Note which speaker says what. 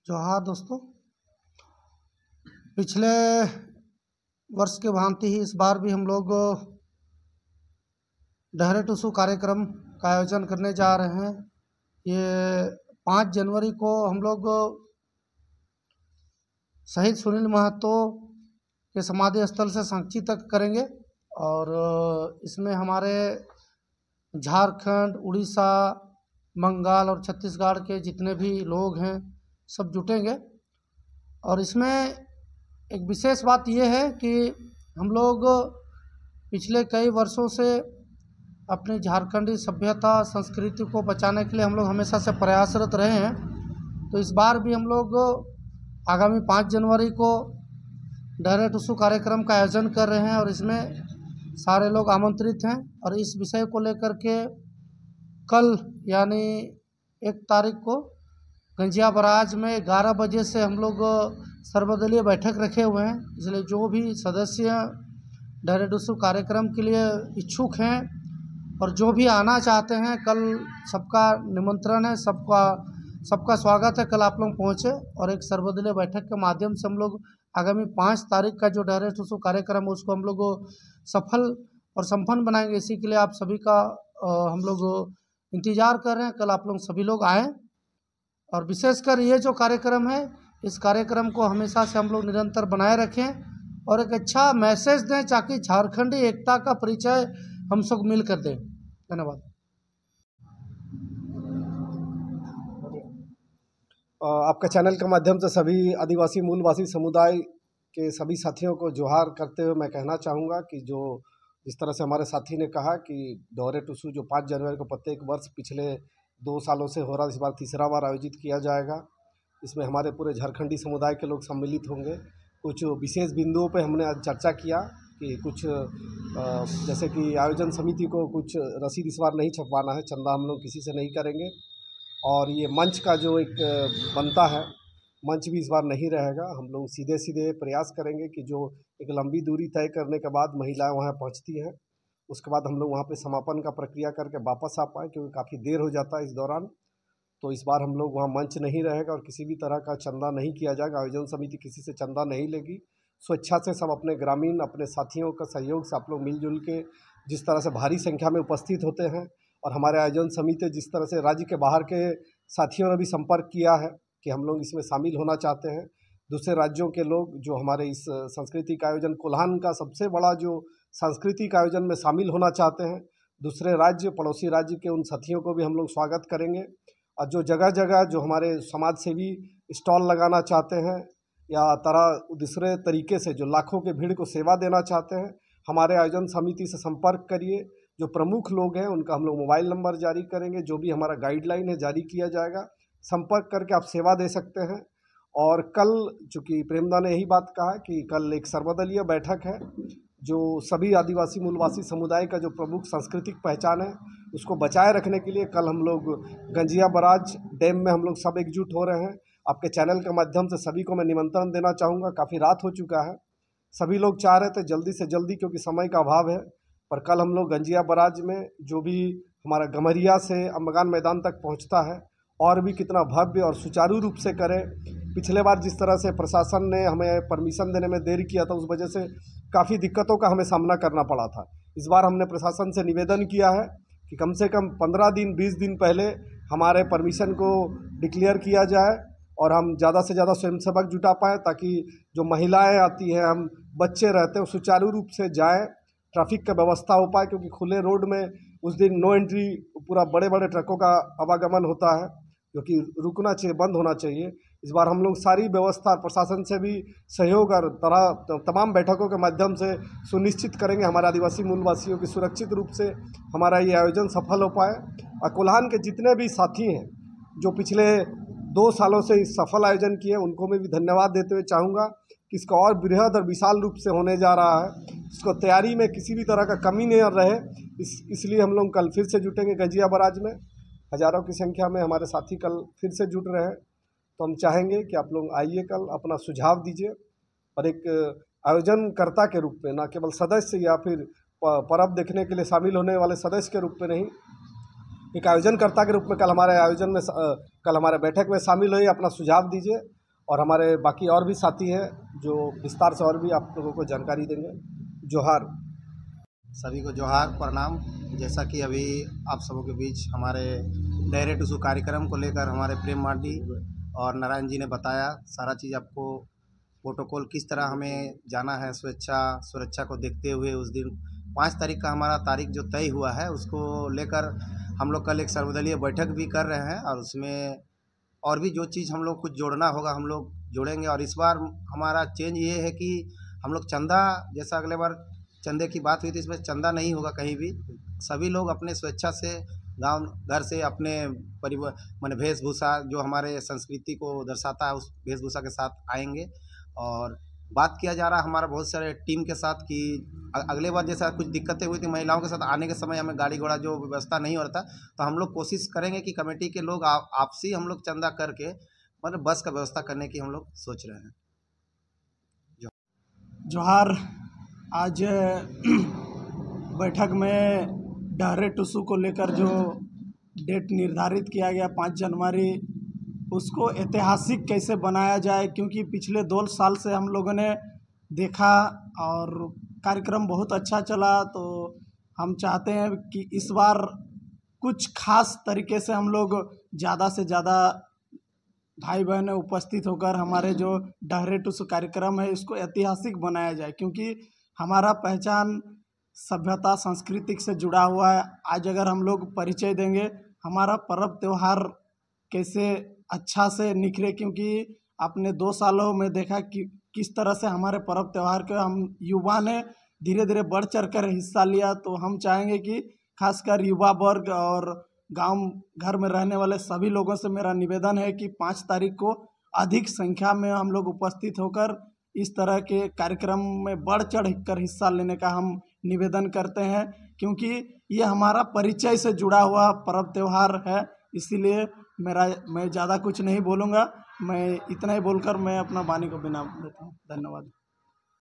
Speaker 1: जोहार दोस्तों। पिछले वर्ष के भांति ही इस बार भी हम लोग डहरे टुसु कार्यक्रम का आयोजन करने जा रहे हैं। ये 5 जनवरी को हम लोग शहीद सुनील महतो के समाधि स्थल से सांची तक करेंगे और इसमें हमारे झारखंड, उड़ीसा, बंगाल और छत्तीसगढ़ के जितने भी लोग हैं सब जुटेंगे। और इसमें एक विशेष बात यह है कि हम लोग पिछले कई वर्षों से अपनी झारखंडी सभ्यता संस्कृति को बचाने के लिए हम लोग हमेशा से प्रयासरत रहे हैं। तो इस बार भी हम लोग आगामी 5 जनवरी को डहरे टुसु कार्यक्रम का आयोजन कर रहे हैं और इसमें सारे लोग आमंत्रित हैं। और इस विषय को लेकर के कल यानी 1 तारीख को गंजिया बराज में 11 बजे से हम लोग सर्वदलीय बैठक रखे हुए हैं। इसलिए जो भी सदस्य डहरे टुसु कार्यक्रम के लिए इच्छुक हैं और जो भी आना चाहते हैं, कल सबका निमंत्रण है, सबका स्वागत है। कल आप लोग पहुँचे और एक सर्वदलीय बैठक के माध्यम से हम लोग आगामी 5 तारीख का जो डहरे टुसु कार्यक्रम है उसको हम लोग सफल और संपन्न बनाएंगे। इसी के लिए आप सभी का हम लोग इंतज़ार कर रहे हैं। कल आप लोग सभी लोग आएँ और विशेषकर ये जो कार्यक्रम है इस कार्यक्रम को हमेशा से हम लोग निरंतर बनाए रखें और एक अच्छा मैसेज दें ताकि झारखंडी एकता का परिचय हम सब मिलकर दें। धन्यवाद।
Speaker 2: आपका चैनल के माध्यम से सभी आदिवासी मूलवासी समुदाय के सभी साथियों को जोहार करते हुए मैं कहना चाहूँगा कि जो जिस तरह से हमारे साथी ने कहा कि डहरे टुसु जो 5 जनवरी को प्रत्येक वर्ष पिछले 2 सालों से हो रहा, इस बार तीसरा बार आयोजित किया जाएगा। इसमें हमारे पूरे झारखंडी समुदाय के लोग सम्मिलित होंगे। कुछ विशेष बिंदुओं पे हमने आज चर्चा किया कि कुछ जैसे कि आयोजन समिति को कुछ रसीद इस बार नहीं छपवाना है, चंदा हम लोग किसी से नहीं करेंगे। और ये मंच का जो एक बनता है, मंच भी इस बार नहीं रहेगा। हम लोग सीधे सीधे प्रयास करेंगे कि जो एक लंबी दूरी तय करने के बाद महिलाएं वहाँ पहुँचती हैं, उसके बाद हम लोग वहाँ पे समापन का प्रक्रिया करके वापस आ पाएँ, क्योंकि काफ़ी देर हो जाता है इस दौरान। तो इस बार हम लोग वहाँ मंच नहीं रहेगा और किसी भी तरह का चंदा नहीं किया जाएगा। आयोजन समिति किसी से चंदा नहीं लेगी। स्वेच्छा से सब अपने ग्रामीण अपने साथियों का सहयोग से आप लोग मिलजुल के जिस तरह से भारी संख्या में उपस्थित होते हैं और हमारे आयोजन समिति जिस तरह से राज्य के बाहर के साथियों ने भी संपर्क किया है कि हम लोग इसमें शामिल होना चाहते हैं। दूसरे राज्यों के लोग जो हमारे इस सांस्कृतिक आयोजन कोल्हान का सबसे बड़ा जो सांस्कृतिक आयोजन में शामिल होना चाहते हैं, दूसरे राज्य पड़ोसी राज्य के उन साथियों को भी हम लोग स्वागत करेंगे। और जो जगह जगह जो हमारे समाज सेवी स्टॉल लगाना चाहते हैं या दूसरे तरीके से जो लाखों के भीड़ को सेवा देना चाहते हैं, हमारे आयोजन समिति से संपर्क करिए। जो प्रमुख लोग हैं उनका हम लोग मोबाइल नंबर जारी करेंगे, जो भी हमारा गाइडलाइन है जारी किया जाएगा। संपर्क करके आप सेवा दे सकते हैं। और कल चूँकि प्रेमदा ने यही बात कहा कि कल एक सर्वदलीय बैठक है, जो सभी आदिवासी मूलवासी समुदाय का जो प्रमुख सांस्कृतिक पहचान है उसको बचाए रखने के लिए कल हम लोग गंजिया बराज डैम में हम लोग सब एकजुट हो रहे हैं। आपके चैनल के माध्यम से सभी को मैं निमंत्रण देना चाहूँगा। काफ़ी रात हो चुका है, सभी लोग चाह रहे थे जल्दी से जल्दी, क्योंकि समय का अभाव है, पर कल हम लोग गंजिया बराज में जो भी हमारा गमरिया से अम्बगान मैदान तक पहुँचता है और भी कितना भव्य और सुचारू रूप से करें। पिछले बार जिस तरह से प्रशासन ने हमें परमिशन देने में देरी किया था, उस वजह से काफ़ी दिक्कतों का हमें सामना करना पड़ा था। इस बार हमने प्रशासन से निवेदन किया है कि कम से कम 15 दिन 20 दिन पहले हमारे परमिशन को डिक्लेयर किया जाए और हम ज़्यादा से ज़्यादा स्वयंसेवक जुटा पाएँ, ताकि जो महिलाएं आती हैं, हम बच्चे रहते हैं, सुचारू रूप से जाएँ, ट्रैफिक का व्यवस्था हो पाए। क्योंकि खुले रोड में उस दिन नो एंट्री, पूरा बड़े बड़े ट्रकों का आवागमन होता है, जो कि रुकना चाहिए, बंद होना चाहिए। इस बार हम लोग सारी व्यवस्था प्रशासन से भी सहयोग और तमाम बैठकों के माध्यम से सुनिश्चित करेंगे हमारे आदिवासी मूलवासियों की सुरक्षित रूप से हमारा ये आयोजन सफल हो पाए। और कोल्हान के जितने भी साथी हैं जो पिछले 2 सालों से इस सफल आयोजन किए, उनको मैं भी धन्यवाद देते हुए चाहूँगा कि इसका और बृहद और विशाल रूप से होने जा रहा है। इसको तैयारी में किसी भी तरह का कमी नहीं रहे, इसलिए हम लोग कल फिर से जुटेंगे गंजिया बराज में। हज़ारों की संख्या में हमारे साथी कल फिर से जुट रहे हैं। तो हम चाहेंगे कि आप लोग आइए, कल अपना सुझाव दीजिए और एक आयोजनकर्ता के रूप में, ना केवल सदस्य या फिर पर्व देखने के लिए शामिल होने वाले सदस्य के रूप में नहीं, एक आयोजनकर्ता के रूप में कल हमारे आयोजन में कल हमारे बैठक में शामिल हुई, अपना सुझाव दीजिए और हमारे बाकी और भी साथी हैं जो विस्तार से और भी आप लोगों को जानकारी देंगे। जोहार।
Speaker 3: सभी को जोहार, प्रणाम। जैसा कि अभी आप सबों के बीच हमारे डहरे टुसु कार्यक्रम को लेकर हमारे प्रेम मार्डी और नारायण जी ने बताया सारा चीज़ आपको, प्रोटोकॉल किस तरह हमें जाना है, सुरक्षा को देखते हुए उस दिन 5 तारीख का हमारा तारीख जो तय हुआ है उसको लेकर हम लोग कल एक सर्वदलीय बैठक भी कर रहे हैं, और उसमें और भी जो चीज़ हम लोग कुछ जोड़ना होगा हम लोग जोड़ेंगे। और इस बार हमारा चेंज ये है कि हम लोग चंदा, जैसा अगले बार चंदे की बात हुई थी, इसमें चंदा नहीं होगा कहीं भी। सभी लोग अपने स्वेच्छा से गांव घर से अपने परिवार माने वेशभूषा जो हमारे संस्कृति को दर्शाता है उस वेशभूषा के साथ आएंगे। और बात किया जा रहा है हमारा बहुत सारे टीम के साथ कि अगले बार जैसा कुछ दिक्कतें हुई थी महिलाओं के साथ आने के समय, हमें गाड़ी घोड़ा जो व्यवस्था नहीं हो रहा था, तो हम लोग कोशिश करेंगे कि कमेटी के लोग आपसी हम लोग चंदा करके मतलब बस का व्यवस्था करने की हम लोग सोच रहे हैं।
Speaker 4: जोहार। आज बैठक में डहरे टुसु को लेकर जो डेट निर्धारित किया गया 5 जनवरी, उसको ऐतिहासिक कैसे बनाया जाए, क्योंकि पिछले 2 साल से हम लोगों ने देखा और कार्यक्रम बहुत अच्छा चला। तो हम चाहते हैं कि इस बार कुछ खास तरीके से हम लोग ज़्यादा से ज़्यादा भाई बहनें उपस्थित होकर हमारे जो डहरे टुसु कार्यक्रम है इसको ऐतिहासिक बनाया जाए, क्योंकि हमारा पहचान सभ्यता सांस्कृतिक से जुड़ा हुआ है। आज अगर हम लोग परिचय देंगे हमारा पर्व त्यौहार कैसे अच्छा से निखरे, क्योंकि आपने 2 सालों में देखा कि किस तरह से हमारे पर्व त्यौहार के हम युवा ने धीरे धीरे बढ़ चढ़ कर हिस्सा लिया। तो हम चाहेंगे कि खासकर युवा वर्ग और गांव घर में रहने वाले सभी लोगों से मेरा निवेदन है कि 5 तारीख को अधिक संख्या में हम लोग उपस्थित होकर इस तरह के कार्यक्रम में बढ़ चढ़ कर हिस्सा लेने का हम निवेदन करते हैं, क्योंकि ये हमारा परिचय से जुड़ा हुआ पर्व त्यौहार है। इसीलिए मैं ज़्यादा कुछ नहीं बोलूँगा, मैं इतना ही बोलकर मैं अपना वाणी को विराम देता हूँ। धन्यवाद।